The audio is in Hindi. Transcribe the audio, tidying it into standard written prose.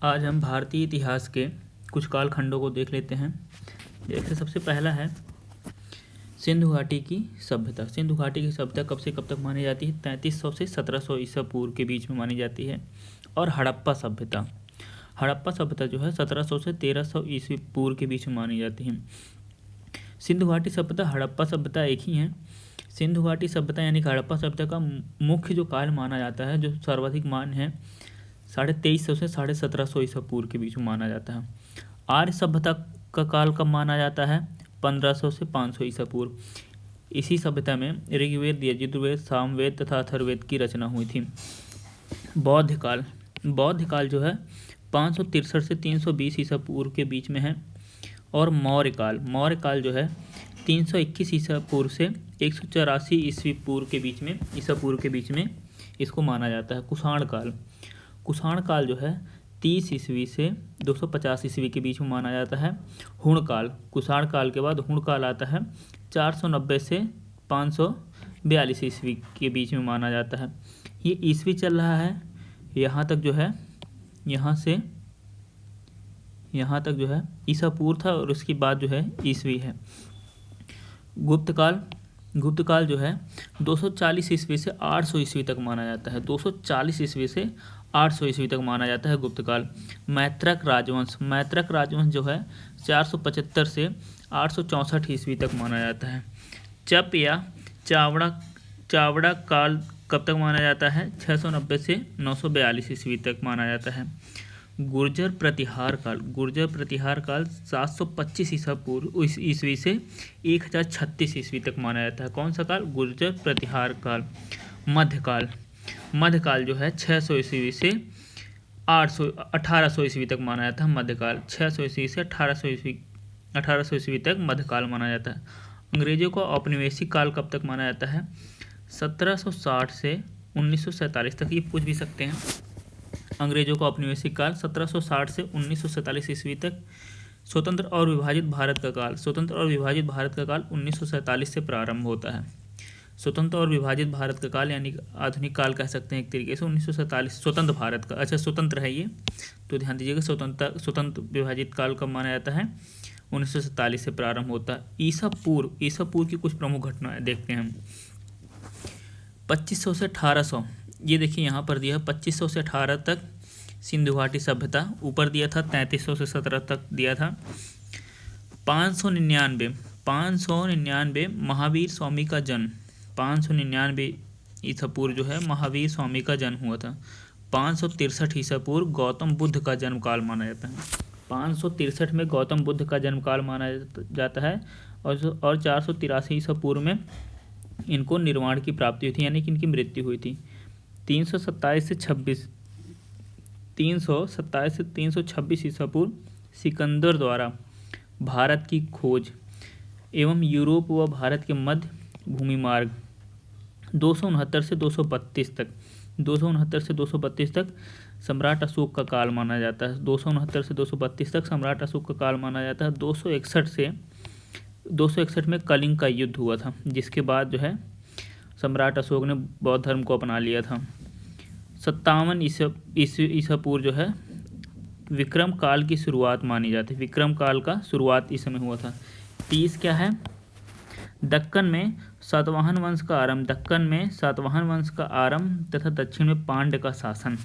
आज हम भारतीय इतिहास के कुछ कालखंडों को देख लेते हैं। जैसे सबसे पहला है सिंधु घाटी की सभ्यता। सिंधु घाटी की सभ्यता कब से कब तक मानी जाती है? 3300 से 1700 ईसा पूर्व के बीच में मानी जाती है। और हड़प्पा सभ्यता, हड़प्पा सभ्यता जो है 1700 से 1300 ईस्वी पूर्व के बीच में मानी जाती है। सिंधु घाटी सभ्यता, हड़प्पा सभ्यता एक ही है। सिंधु घाटी सभ्यता यानी कि हड़प्पा सभ्यता का मुख्य जो काल माना जाता है, जो सर्वाधिक मान है, 2350 से 1750 ईसा पूर्व के बीच में माना जाता है। आर्य सभ्यता का काल कब माना जाता है? 1500 से 500 ईसा पूर्व। इसी सभ्यता में ऋग्वेद, यजुर्वेद, सामवेद तथा अथर्ववेद की रचना हुई थी। बौद्ध काल, बौद्ध काल जो है 563 से 320 ईसा पूर्व के बीच में है। और मौर्य काल, मौर्य काल जो है 321 ईसा पूर्व से 184 ईस्वी पूर्व के बीच में, ईसा पूर्व के बीच में इसको माना जाता है। कुषाण काल, कुषाण काल जो है 30 ईस्वी से 250 ईस्वी के बीच में माना जाता है। हुण काल, कुषाण काल के बाद हुण काल आता है, 490 से 542 ईस्वी के बीच में माना जाता है। ये ईस्वी चल रहा है यहाँ तक जो है, यहाँ से यहाँ तक जो है ईसा पूर्व था और उसके बाद जो है ईस्वी है। गुप्त काल, गुप्त काल जो है 240 ईस्वी से 800 ईस्वी तक माना जाता है। 240 ईस्वी से 800 ईस्वी तक माना जाता है गुप्त काल। मैत्रक राजवंश, मैत्रक राजवंश जो है 475 से 864 ईस्वी तक माना जाता है। चप या चावड़ा काल कब तक माना जाता है? 690 से 942 ईस्वी तक माना जाता है। गुर्जर प्रतिहार काल, गुर्जर प्रतिहार काल 725 ईसा पूर्व ईस्वी से 1036 ईस्वी तक माना जाता है। कौन सा काल? गुर्जर प्रतिहार काल। मध्यकाल, मध्यकाल जो है 600 ईस्वी से 1800 ईस्वी तक माना जाता है। मध्यकाल 600 ईस्वी से 1800 ईस्वी तक मध्यकाल माना जाता है। अंग्रेजों का औपनिवेशिक काल कब तक माना जाता है? 1760 से 1947 तक। ये पूछ भी सकते हैं। अंग्रेजों का औपनिवेशिक काल 1760 से 1947 ईस्वी तक। स्वतंत्र और विभाजित भारत का काल, स्वतंत्र और विभाजित भारत का काल 1947 से प्रारंभ होता है। स्वतंत्र और विभाजित भारत का काल यानी आधुनिक काल कह सकते हैं एक तरीके से। 1947 स्वतंत्र भारत का, अच्छा स्वतंत्र है ये, तो ध्यान दीजिएगा। स्वतंत्र विभाजित काल कब माना जाता है? 1947 से प्रारंभ होता है। ईसा पूर्व, ईसा पूर्व की कुछ प्रमुख घटनाएं देखते हैं हम। 2500 से 1800, ये देखिए यहाँ पर दिया है 2500 से 18 तक सिंधु घाटी सभ्यता। ऊपर दिया था 3300 से 17 तक दिया था। 599 महावीर स्वामी का जन्म, 599 ईसा पूर्व जो है महावीर स्वामी का जन्म हुआ था। 563 ईसा पूर्व गौतम बुद्ध का जन्म काल माना जाता है। 563 में गौतम बुद्ध का जन्म काल माना जाता है। और 483 ईसा पूर्व में इनको निर्वाण की प्राप्ति हुई थी, यानी कि इनकी मृत्यु हुई थी। 327 से 326 ईसा पूर्व सिकंदर द्वारा भारत की खोज एवं यूरोप व भारत के मध्य भूमि मार्ग 269 से 232 तक सम्राट अशोक का काल माना जाता है। 269 से 232 तक सम्राट अशोक का काल माना जाता है। 261 में कलिंग का युद्ध हुआ था, जिसके बाद जो है सम्राट अशोक ने बौद्ध धर्म को अपना लिया था। 57 ईसा पूर्व जो है विक्रम काल की शुरुआत मानी जाती है। विक्रम काल का शुरुआत इस समय हुआ था। 30 क्या है? दक्कन में सातवाहन वंश का आरंभ, दक्कन में सातवाहन वंश का आरंभ तथा दक्षिण में पांड्य का शासन।